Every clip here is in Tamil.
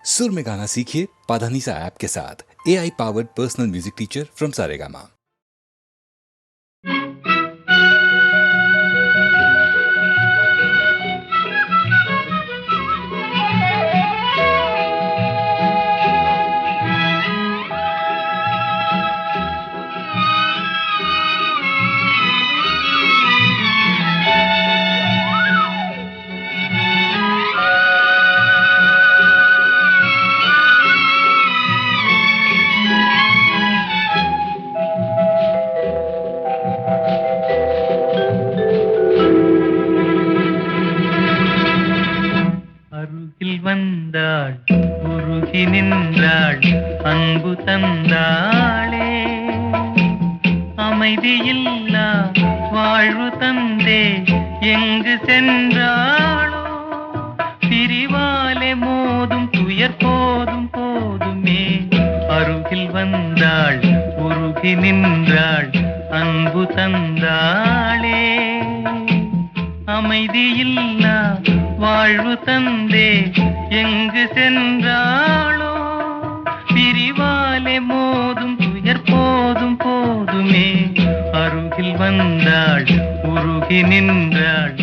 सुर में गाना सीखिए पाधानीसा ऐप के साथ। AI powered personal music teacher from Saregama. வந்தாள் உருகி நின்றாள் அன்பு தந்தாளே அமைதியில்லா வாழ்வு தந்தே எங்கு சென்றாளோ பிரிவாலே மோதும் துயர் போதும் போதுமே அருகில் வந்தாள் உருகி நின்றாள் அன்பு தந்தாளே அமைதியில்லா வாழ்வு தந்தே எங்கு சென்றாளோ பிரிவாலே மோதும் துயர் போதும் போதுமே அருகில் வந்தாள் உருகி நின்றாள்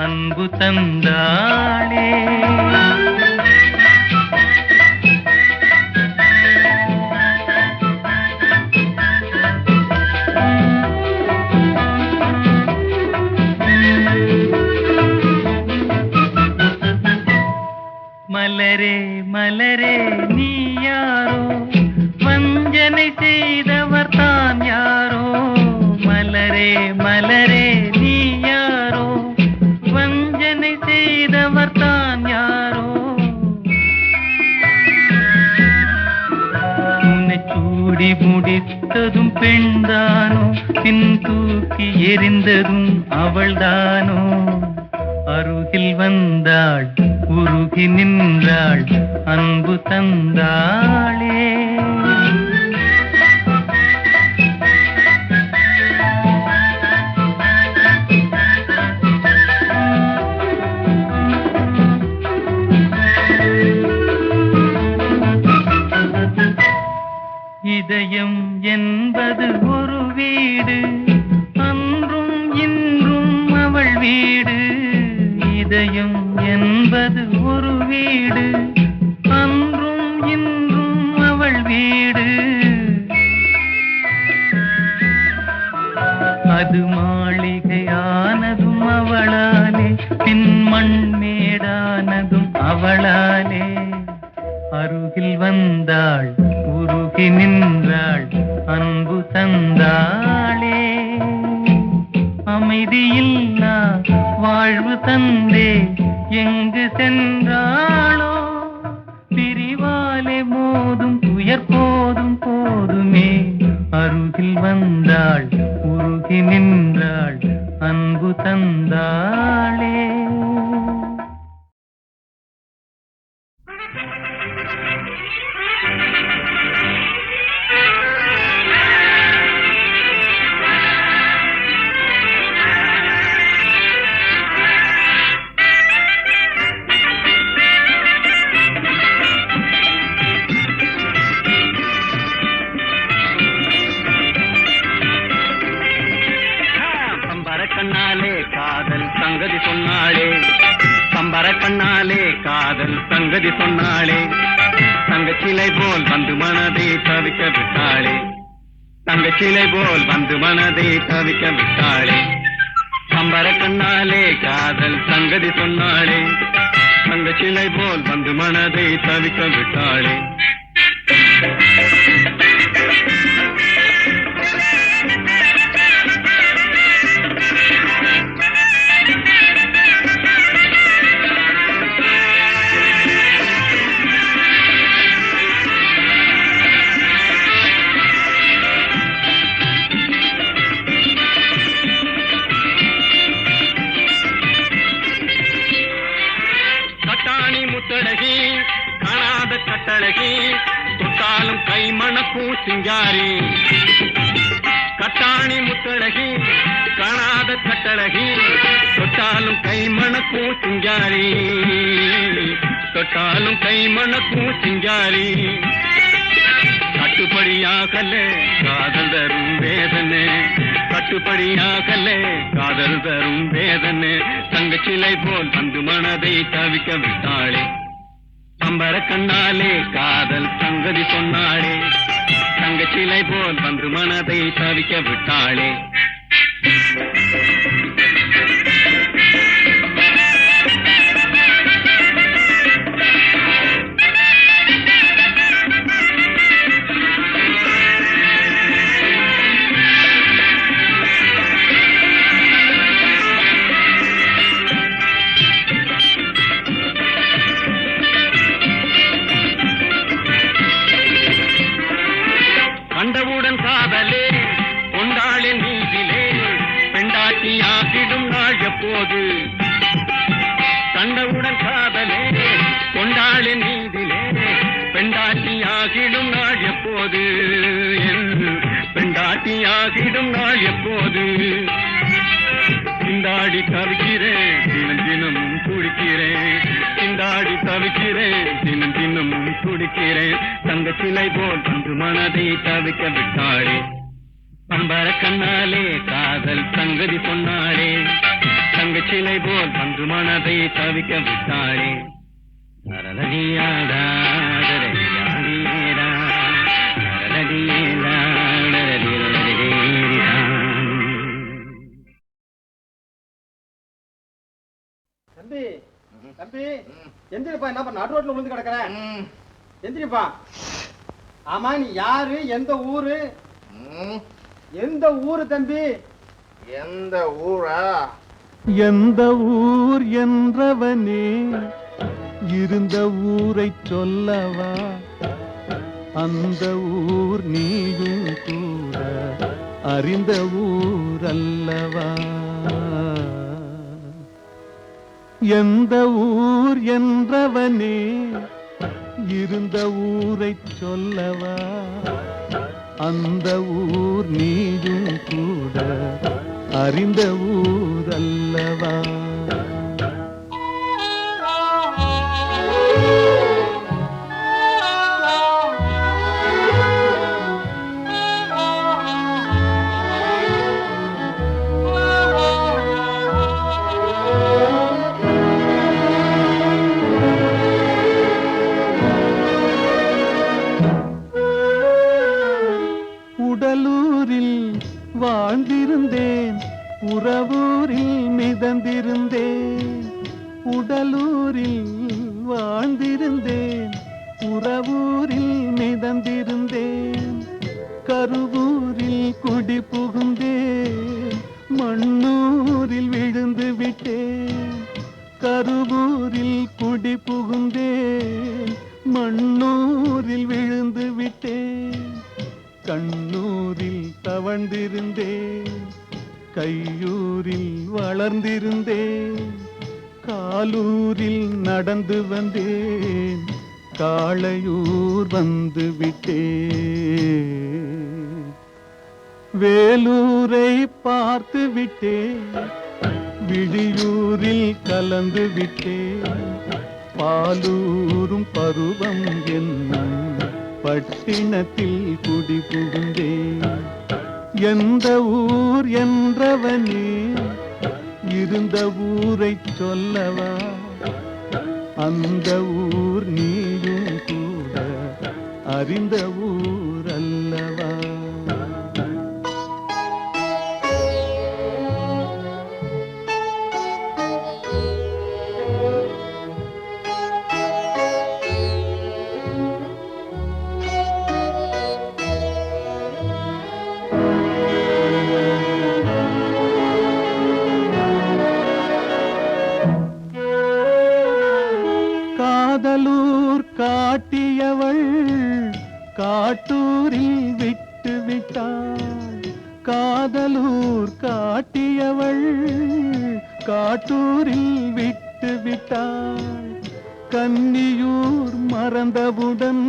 அன்பு தந்தாளே மலரே மலரே நீ யாரோ வஞ்சனை செய்தவர் தான் யாரோ மலரே மலரே நீ யாரோ வஞ்சனை செய்தவர் தான் யாரோ உன்னை சூடி முடித்ததும் பெண்தானோ பின் தூக்கி எறிந்ததும் அவள்தானோ அருகில் வந்தாள் உருகி நின்றாள் அன்பு தந்தாளே இதயம் என்பது ஒரு வீடு அன்றும் இன்றும் அவள் வீடு இதயம் என்பது ஒரு வீடு அன்றும் இன்றும் அவள் வீடு அது மாளிகையானதும் அவளாலே பின் மண்மேடானதும் அவளாலே அருகில் வந்தாள் உருகி நின்றாள் அன்பு தந்தாளே அமைதியில்லா வாழ்வு தந்தே எங்கு சென்றாளோ பிரிவாலே மோதும் துயர் போதும் போதுமே அருகில் வந்தாள் உருகி நின்றாள் அன்பு தந்தாளே கண்ணாலே காதல் சங்கதி சொன்னாளே பம்பர கண்ணாலே காதல் சங்கதி சொன்னாளே தங்கச்சிலை போல் வந்து மனதை தவிக்க விட்டாளே தங்கச்சிலை போல் வந்து மனதை தவிக்க விட்டாளே பம்பர கண்ணாலே காதல் சங்கதி சொன்னாளே தங்கச்சிலை போல் வந்து மனதை தவிக்க விட்டாளே முத்தழகி காணாத கட்டழகி தொட்டாலும் கை மணக்கும் சிங்காரி கட்டாணி முத்தழகி காணாத கட்டழகி தொட்டாலும் கை மணக்கும் சிங்காரி தொட்டாலும் கை மணக்கும் சிங்காரி கட்டுப்படியாகல காதல் தரும் வேதனை கட்டுப்படியாகல காதல் தரும் வேதனை தங்கச்சிலை போல் வந்து மனதை தவிக்க விட்டாளே பம்பர கண்ணாலே காதல் சங்கதி சொன்னாளே தங்கச்சிலை போல் வந்து மனதை தவிக்க விட்டாளே கண்டவுடன் காதலே கொண்டாளின் நீதிலே பெண்டாட்டியாகிடும் நாள் எப்போது கண்டவுடன் காதலே கொண்டாளின் நீதிலே பெண்டாட்டியாகிடும் நாள் எப்போது பெண்டாட்டியாகிடும் நாள் எப்போது திண்டாடி தவிக்கிறேன் தினம் தினமும் குடிக்கிறேன் திண்டாடி தவிக்கிறேன் தினம் தினமும் குடிக்கிறேன் தங்கச்சிலை போல் வந்து மனதை தவிக்க விட்டாளே பம்பர கண்ணாலே காதல் சங்கதி சொன்னாளே தங்கச்சிலை போல் வந்து மனதை தவிக்க விட்டாளே நரலடியாடா நரலடியாடா நரலடியேடா நரலடியேடா. தம்பி தம்பி எந்திரிப்பா, என்ன பண்ண நடு ரோட்ல விழுந்து கிடக்குற? எந்திரிப்பா. ஆமா, நீ யாரு? எந்த ஊரு? எந்த ஊரு தம்பி? எந்த ஊரா? எந்த ஊர் என்றவனே இருந்த ஊரை சொல்லவா? அந்த ஊர் நீயும் கூட அறிந்த ஊர் அல்லவா? எந்த ஊர் என்றவனே இருந்த ஊரை சொல்லவா? அந்த ஊர் நீயும் கூட அறிந்த ஊர் அல்லவா? உடலூரில் வாழ்ந்திருந்தேன், உறவூரில் மிதந்திருந்தேன். உடலூரில் வாழ்ந்திருந்தேன், உறவூரில் மிதந்திருந்தேன். கருவூரில் குடி புகுந்தேன், மண்ணூரில் விழுந்து விட்டேன். கருவூரில் குடி புகுந்தேன், மண்ணூரில் விழுந்து விட்டேன். கண்ணூரில் தவழ்ந்திருந்தேன், கையூரில் வளர்ந்திருந்தேன். காலூரில் நடந்து வந்தேன், காளையூர் வந்து விட்டேன். வேலூரை பார்த்து விட்டேன், விழியூரில் கலந்து விட்டேன். பாலூரும் பருவம் என்னும் பட்டினத்தில் குடி புகுந்தேன். எந்த ஊர் என்றவனே இருந்த ஊரை சொல்லவா? அந்த ஊர் நீயும் கூட அறிந்த ஊர் அல்லவா? காதலூர் காட்டியவள் காட்டூரில் விட்டு விட்டாள். காதலூர் காட்டியவள் காட்டூரில் விட்டு விட்டாள். கன்னியூர் மறந்தவுடன்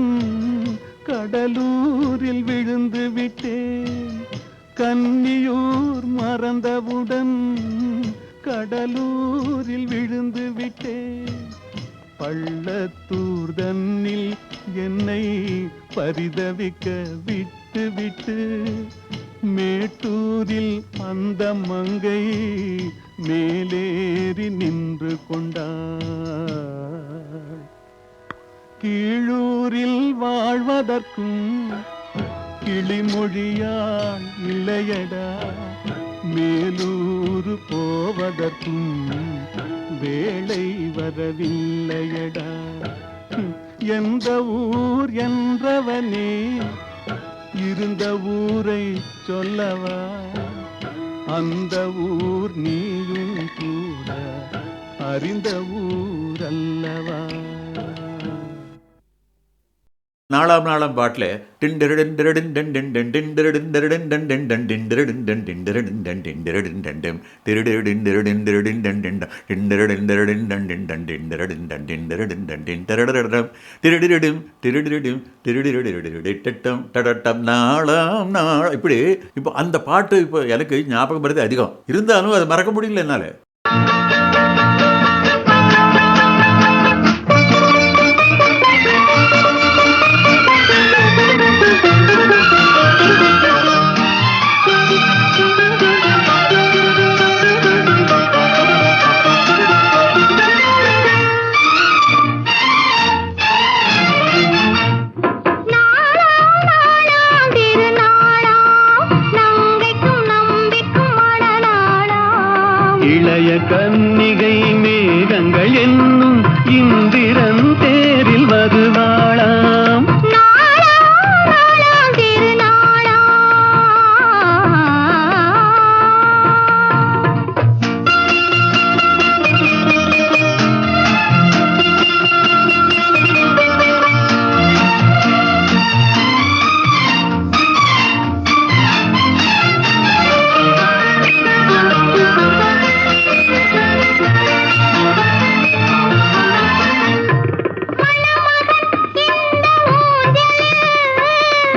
கடலூரில் விழுந்து விட்டேன். கன்னியூர் மறந்தவுடன் கடலூரில் விழுந்து விட்டேன். பள்ளத்தூர் தன்னில் என்னை பரிதவிக்க விட்டு விட்டு மேட்டூரில் அந்த மங்கை மேலேறி நின்று கொண்டாள். கீழூரில் வாழ்வதற்கும் கிளிமொழியாள் இல்லையடா, மேலூரு போவதற்கும் வேளை வரவில்லையடா. எந்த ஊர் என்றவனே இருந்த ஊரை சொல்லவா, அந்த ஊர் நீயும் கூட அறிந்த ஊர் அல்லவா. நாலாம் நாளாம் பாட்டில் இப்படி இப்போ அந்த பாட்டு இப்போ எனக்கு ஞாபகம் வருது அதிகம். இருந்தாலும் அதை மறக்க முடியல என்னால. இளைய கன்னிகை மேகங்கள் என்னும் இந்திரன் தேரில் வருவாளாம்.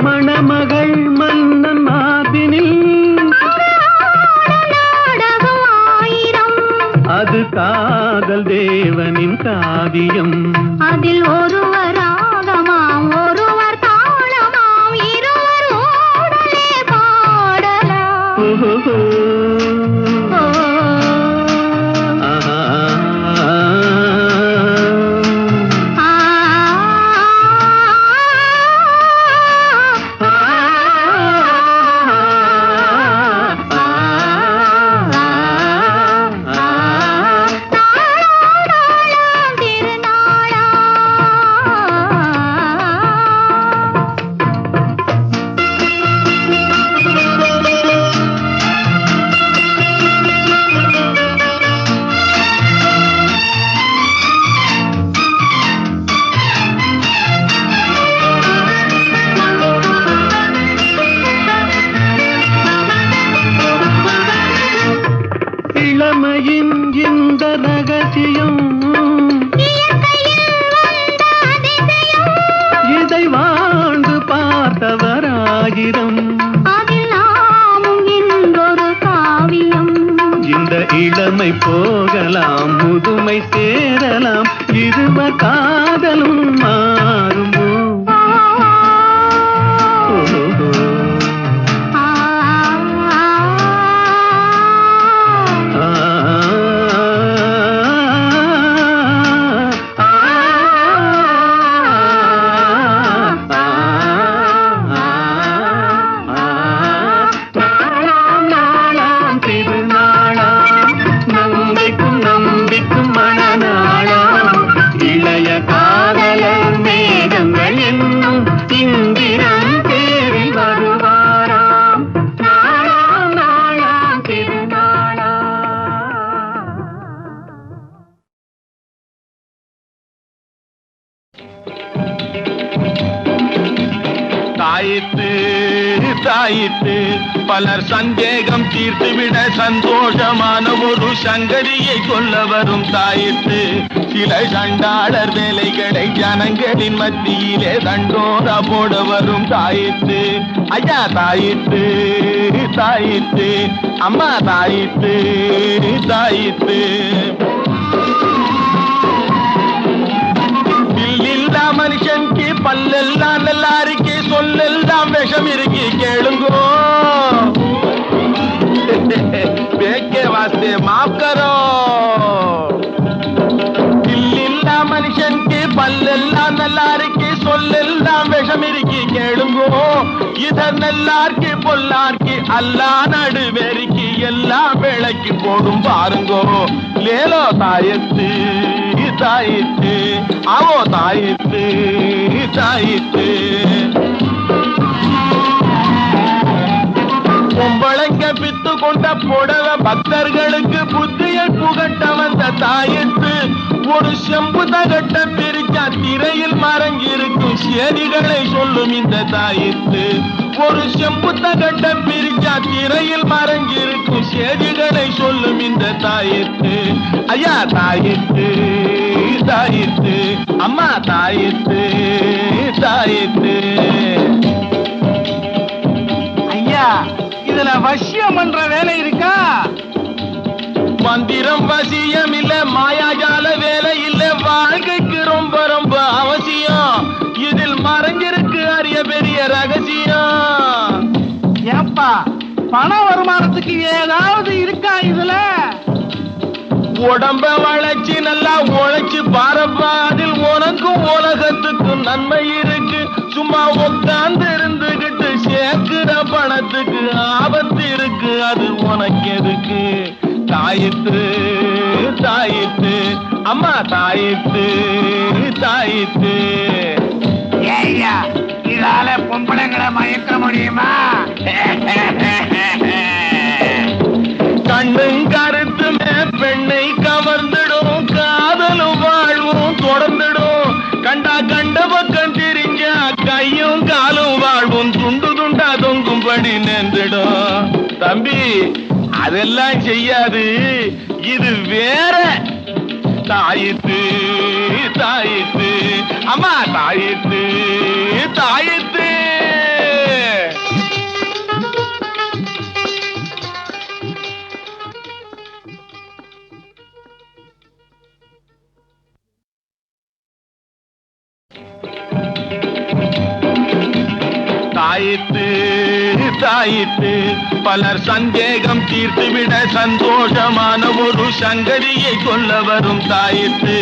மணமகள் மன்னன் மாதினில் அது காதல் தேவனின் காவியம். அதில் ஒருவர் ராகமாம் ஒருவர் தாளமாம் இருவர் ஓடலே பாடலாம். இளமையின் இந்த ரகசியம் இதை வாழ்ந்து பார்த்தவராயிரம். அதில் நாமும் இன்றொரு காவியம். இந்த இளமை போகலாம் முதுமை சேரலாம் இருவர் காதலும் மாறுமோ. தாயித்து பலர் சந்தேகம் தீர்த்துவிட சந்தோஷமான ஒரு சங்கதியை சொல்ல வரும் தாயித்து. சில சண்டாளர் வேலைகளை ஜனங்களின் மத்தியிலே தண்டோரா போட வரும் தாயித்து. ஐயா தாயித்து தாயித்து அம்மா தாயித்து தாயித்து. மனுஷனுக்கு பல்லெல்லாம் நல்லா இருக்கு, சொல்லெல்லாம் விஷம் இருக்கு, கேளுங்கோ. பேக்கே வாஸ்தே மாஃப் கரோ. இல்ல மனுஷனுக்கு பல்லெல்லாம் நல்லா இருக்கு, சொல்லெல்லாம் விஷம் இருக்கு, கேளுங்கோ. இதர் நல்லார்க்கு பொல்லார்க்கு அல்லா நடுவேரிக்கு எல்லாம் விளக்கி போடும் பாருங்கோ. லேலோ தாயத்து தாயித்து, அவோ தாயித்து தாயித்து. பொம்பளைங்க பித்து கொண்ட புடவ பக்தர்களுக்கு புத்தியை புகட்ட வந்த தாயித்து. ஒரு செம்பு தகட்ட பிரிச்சா திரையில் மறங்கிருக்கும் சேதிகளை சொல்லும் இந்த தாயித்து. ஒரு செம்பு தகட்ட பிரிச்சா திரையில் மறங்கிருக்கும் சேதிகளை சொல்லும் இந்த தாயித்து. ஐயா தாயித்து தாயித்து, அம்மா தாயித்து தாயித்து. ஐயா, இதுல வசியம் பண்ற வேலை இருக்கா? மந்திரம் வசியம் இல்ல, மாயாஜால வேலை இல்ல, வாழ்க்கைக்கு ரொம்ப ரொம்ப அவசியம். இதில் மறைஞ்சிருக்கு அரிய பெரிய ரகசியம். ஏப்பா, பண வருமானத்துக்கு ஏதாவது இருக்கா இதுல? உடம்ப வளைச்சு நல்லா உழைச்சு பாரப்பா, அதில் உனக்கும் உலகத்துக்கும் நன்மை இருக்கு. சும்மா உட்கார்ந்து இருந்துகிட்டு சேர்க்கிற பணத்துக்கு ஆபத்து இருக்கு, அது உனக்கு எதுக்கு? தாயித்து தாயித்து, அம்மா தாயித்து தாயித்து. ஏய்யா, இதால பொம்பளைங்களை மயக்க முடியுமா? கண்ணும் கருத்துமே பெண்ணை கவர்ந்துடும், காதலும் வாழ்வும் தொடர்ந்துடும். கண்டா கண்ட பக்கம் திரிஞ்சா கையும் காலும் வாழ்வும் துண்டு துண்டா தொங்கும்படி நின்றுடும். தம்பி, அதெல்லாம் செய்யாது, இது வேற. தாயித்து தாயித்து, அம்மா தாயித்து தாயித்து. தாயித்து தாயித்து, பலர் சந்தேகம் தீர்த்துவிட சந்தோஷமான ஒரு சங்கதியை சொல்ல வரும் தாயித்து.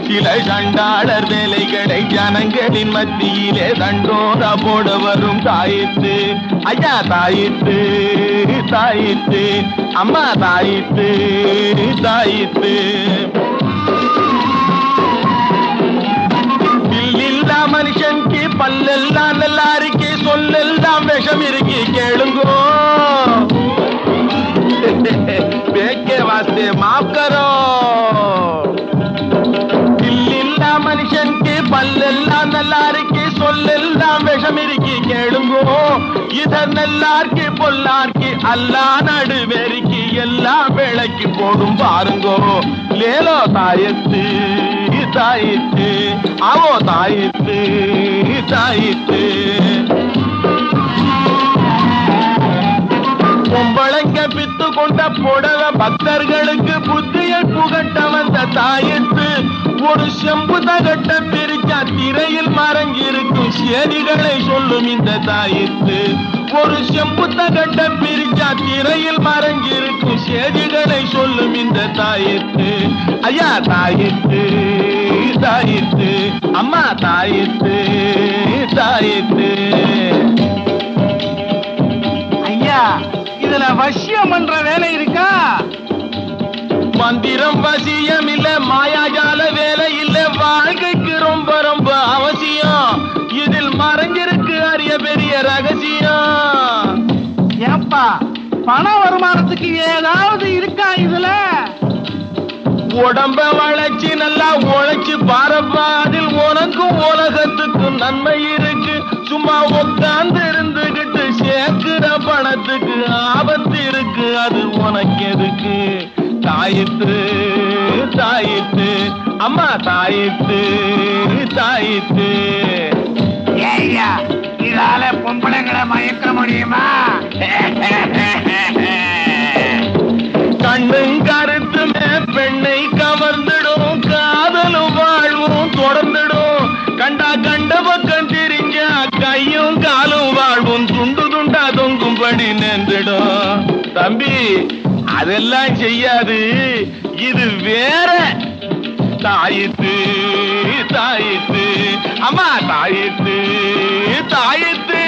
சில சண்டாளர் வேலைகளை ஜனங்களின் மத்தியிலே தண்டோரா போட வரும் தாயித்து. ஐயா தாயித்து தாயித்து, அம்மா தாயித்து தாயித்து. இல்லா மனுஷனுக்கு பல்லெல்லாம் நல்லா இருக்கு, சொல்லெல்லாம் விஷம் இருக்கு, கேளுங்கோ. பேக்கே வாஸ்தே மாஃப் கரோ. இல்ல மனுஷனுக்கு பல்லெல்லாம் நல்லா இருக்கு, சொல்லெல்லாம் விஷம் இருக்கு, கேளுங்கோ. இதர் நல்லார்க்கு பொல்லார்க்கு அல்லா நடுவேரிக்கு எல்லாம் விளக்கி போடும் பாருங்கோ. லேலோ தாயத்து தாயித்து, அவோ தாயித்து தாயித்து. பொம்பளைங்க பித்து கொண்ட புடவ பக்தர்களுக்கு புத்தியை புகட்ட வந்த தாயித்து. ஒரு செம்பு தகட்ட பிரிச்சா திரையில் மறங்கிருக்கும் சேதிகளை சொல்லும் இந்த தாயித்து. ஒரு செம்பு தகட்ட பிரிச்சா திரையில் மறங்கிருக்கும் சேதிகளை சொல்லும் இந்த தாயித்து. ஐயா தாயித்து தாயித்து, அம்மா தாயித்து தாயித்து. ஐயா, இதுல வசியம் பண்ற வேலை இருக்கா? மந்திரம் வசியம் இல்ல, மாயாஜால வேலை இல்ல, வாழ்க்கைக்கு ரொம்ப ரொம்ப அவசியம். இதில் மறைஞ்சிருக்கு அரிய பெரிய ரகசியம். ஏப்பா, பண வருமானத்துக்கு ஏதாவது இருக்கா இதுல? உடம்ப வளைச்சு நல்லா உழைச்சு பாரப்பா, அதில் உனக்கும் உலகத்துக்கும் நன்மை இருக்கு. சும்மா உட்கார்ந்து இருந்துகிட்டு சேர்க்கிற பணத்துக்கு ஆபத்து இருக்கு, அது உனக்கு எதுக்கு? தாயித்து தாயித்து, அம்மா தாயித்து தாயித்து. ஏய்யா, இதால பொம்பளைங்களை மயக்க முடியுமா? கண்ணும் கருத்துமே பெண்ணை கவர்ந்துடும், காதலும் வாழ்வும் தொடர்ந்துடும். கண்டா கண்ட அதெல்லாம் செய்யாது. இது வேற. தாயித்து தாயித்து அம்மா தாயித்து தாயித்து.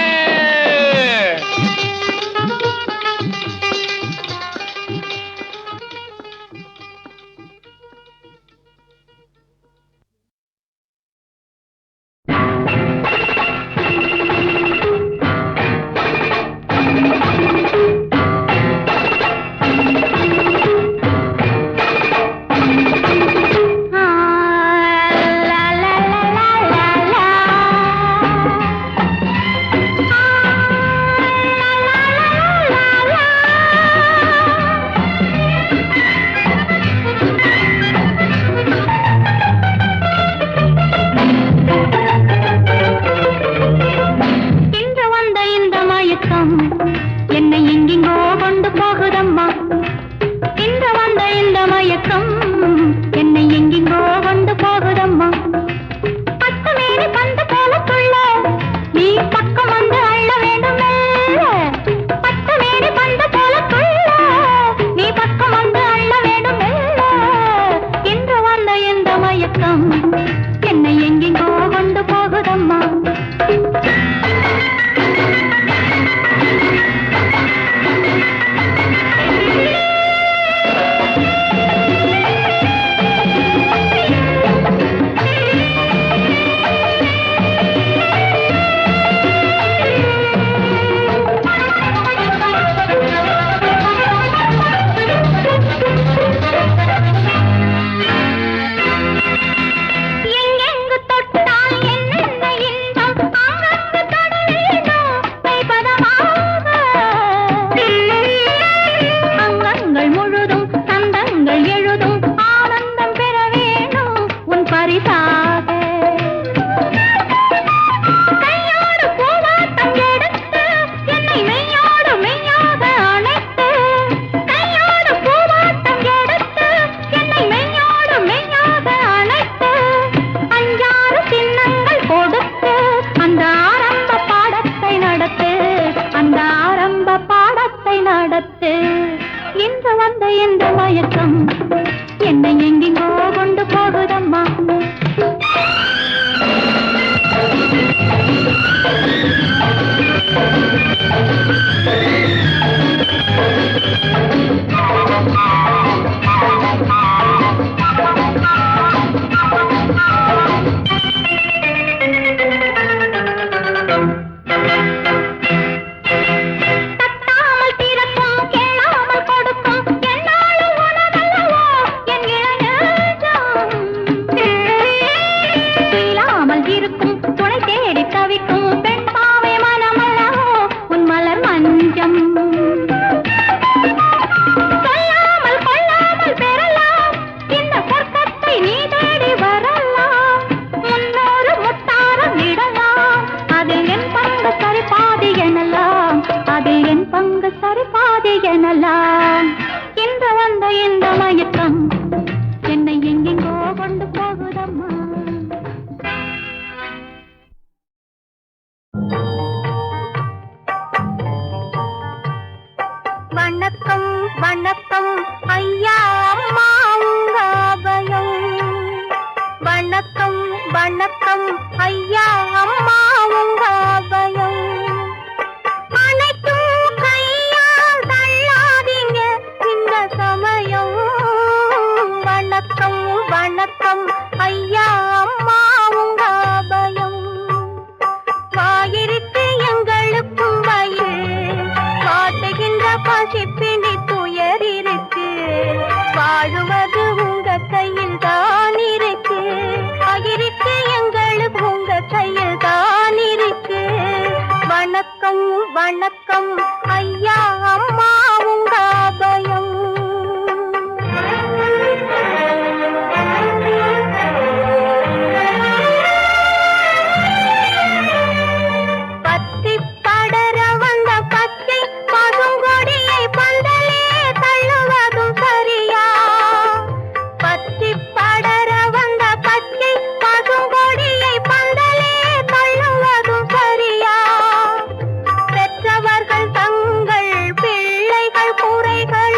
குறைகள்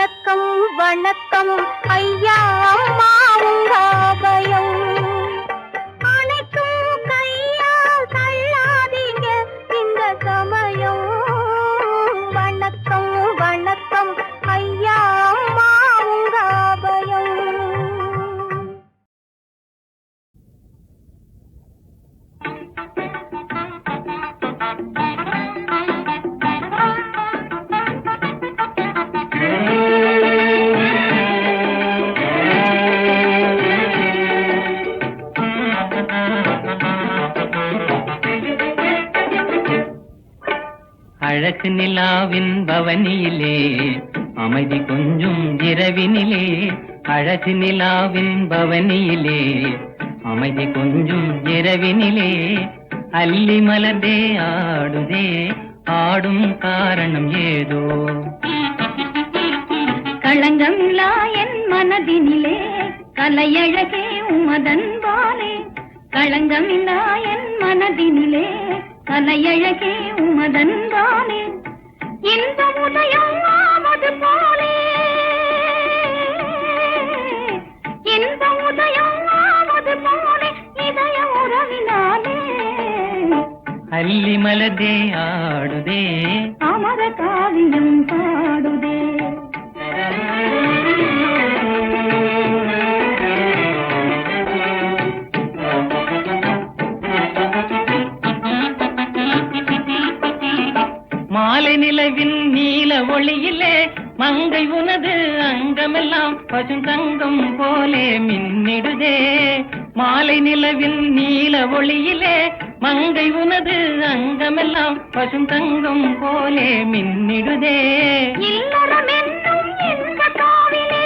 வணக்கம் வணக்கம் ஐயா அம்மா உங்க அபயம் அனைக்கும் கையால் தள்ளாதீங்க இந்த சமயம் வணக்கம் வணக்கம் ஐயா அம்மா உங்க அபயம் அழகு நிலாவின் பவனியிலே அமைதி கொஞ்சம் இரவினிலே அழகு நிலாவின் பவனியிலே அமைதி கொஞ்சம் இரவினிலே அல்லி மலர்ந்தே ஆடுதே ஆடும் காரணம் ஏதோ களங்கமில்லா என் மனதினிலே கலையழகே உமதன்பாலே களங்கமில்லா என் மனதினிலே கலையழகே உமதன்பாலே இன்ப உதயம் ஆவது போலே இன்ப உதயம் ஆவது போலே இதய உறவினாலே அல்லி மலர்ந்தே ஆடுதே அமர காவியம் பாடுதே மாலை நிலவின் நீல ஒளியிலே மங்கை உனது அங்கமெல்லாம் பசுந்தங்கம் போலே மின்னிடுதே மாலை நிலவின் நீல ஒளியிலே மங்கை உனது அங்கமெல்லாம் பசுந்தங்கம் போலே மின்னிடுதே இல்லறம் என்னும் இந்த காவிலே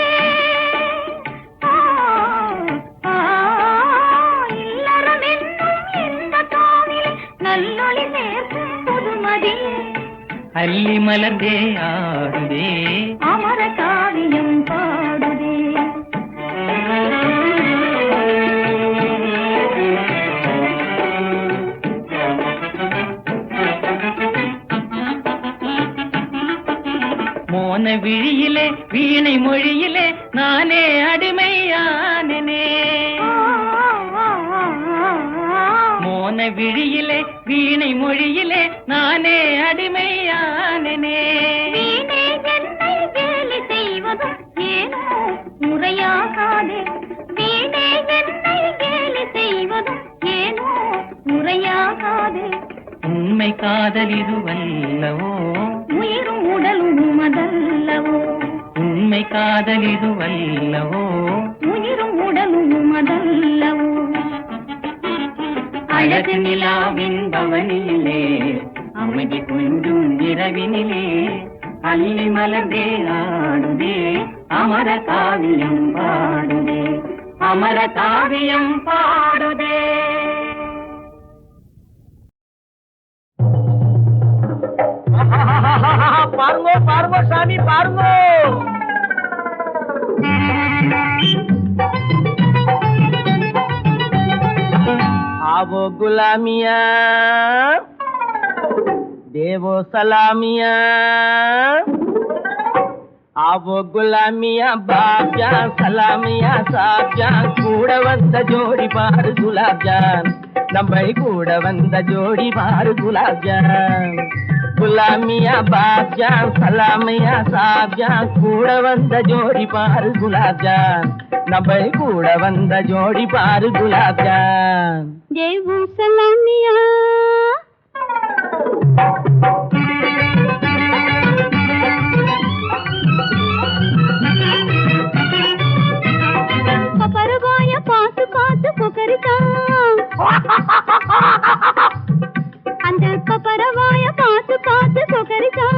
இல்லறம் என்னும் இந்த காவிலே நல்லொளி நேர்க்கும் புதுமதி அல்லி மலர்ந்தே ஆடுதே அமர காவியம் பாடுதே மோன விழியிலே வீணை மொழியிலே நானே அடிமையானே மோன விழியிலே வீணை மொழியிலே நானே அடிமையானே வீணே என்னை கேலி செய்வதும் ஏனோ முறையாகாதே வீணே என்னை கேலி செய்வதும் ஏனோ முறையாகாதே உண்மை காதல் இதுவல்லவோ உயிரும் உடலும் உமதல்லவோ உண்மை காதல் இதுவல்லவோ உயிரும் உடலும் உமதல்லவோ அழகு நிலாவின் பவனியிலே அமைதி கொஞ்சம் இரவினிலே அல்லி மலர்ந்தே ஆடுதே அமர காவியம் பாடுதே அமர காவியம் பாடுதே பாருங்க பாருங்க சாமி பாருங்க आवो गुलामिया देवो सलामिया आवो गुलामिया बाप जान सलामिया साहब जान கூட வந்த ஜோடி பாரு குலாப் ஜான் நம்ம கூட வந்த ஜோடி பாரு குலாப் ஜான் गुलामिया बाप जान सलामिया साहब जान கூட வந்த ஜோடி பாரு குலாப் ஜான் நம்ம கூட வந்த ஜோடி பாரு குலாப் ஜான் देवो सलामिया பரவாய பாத்து பாத்து புகரிதா அந்த பரவாய பாத்து பாத்து புகரிதா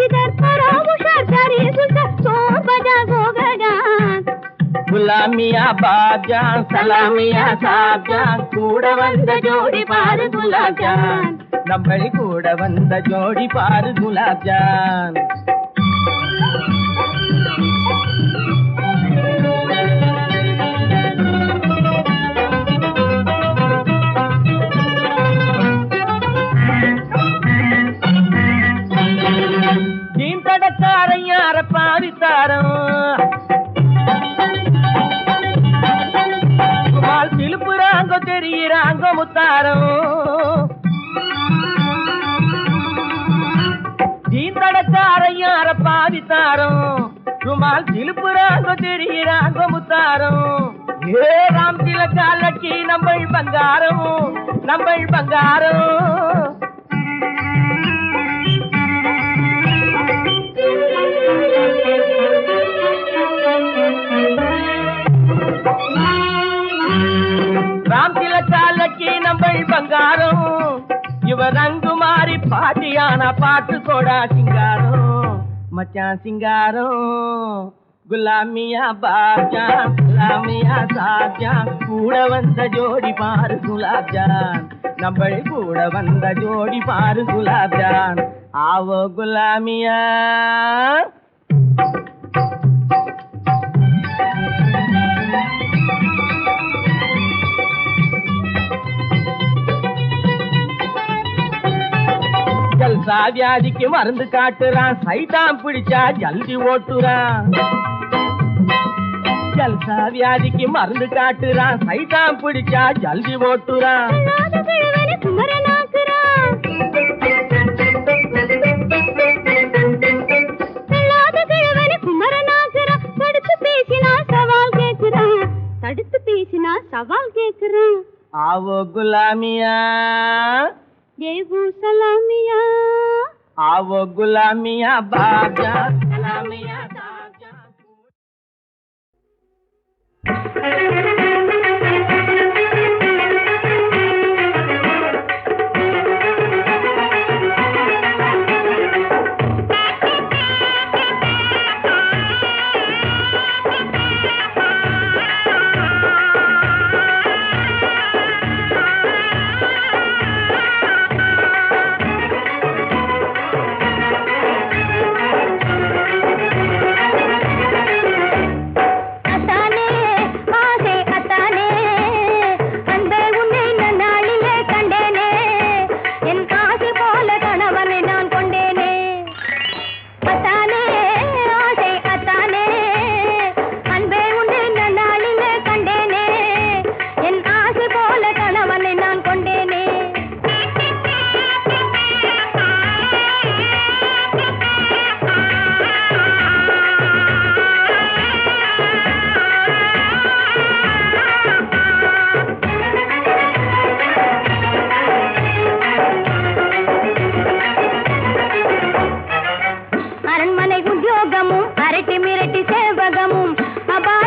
इधर पर उषर करे गुलजार तो बजा गोगगा गुलामिया बाप जान सलामिया साहब जान கூட வந்த ஜோடி பாரு குலாப் ஜான் நம்ம கூட வந்த ஜோடி பாரு குலாப் ஜான் தீந்தடக்காரையும் அரப்பாவித்தாரம் குமால் சிலுப்புறாங்க தெரியிறாங்க முத்தாரம் தீந்தடக்காரையும் அரப்பாவித்தாரம் குமால் சிலுப்புறாங்க தெரியிறாங்க முத்தாரம் ஏ ராம் திலக்காலக்கி நம்மள் பங்காரம் நம்மள் பங்காரம் ராம் திலக்காலக்கி நம்மள் பங்காரம் இவர் அங்கு மாறி பாட்டியான பாட்டு கோடா சிங்காரம் மச்சான் சிங்காரம் குலாமியா பாப்ஜான் குலாமியா சாப்ஜான் கூட வந்த ஜோடி பாரு குலாப்ஜான் நம்மள் கூட வந்த ஜோடி பாரு குலாப்ஜான் ஆவோ குலாமியா ஜல்சா வியாதிக்கு மருந்து காட்டுறான் சைட்டாம் பிடிச்சா ஜல்தி ஓட்டுறான் ஜல்சா வியாதிக்கு மருந்து காட்டுறான் சைட்டாம் பிடிச்சா ஜல்தி ஓட்டுறான் தடுத்து பேசினா சவால் கேக்குறான் ஆவோ குலாமியா தேவு சலாமியா आवो गुलामिया बाजा सलामिया साजा அரண்மனை உத்தியோகமும் அரட்டி மிரட்டி சேவகமும் அப்பா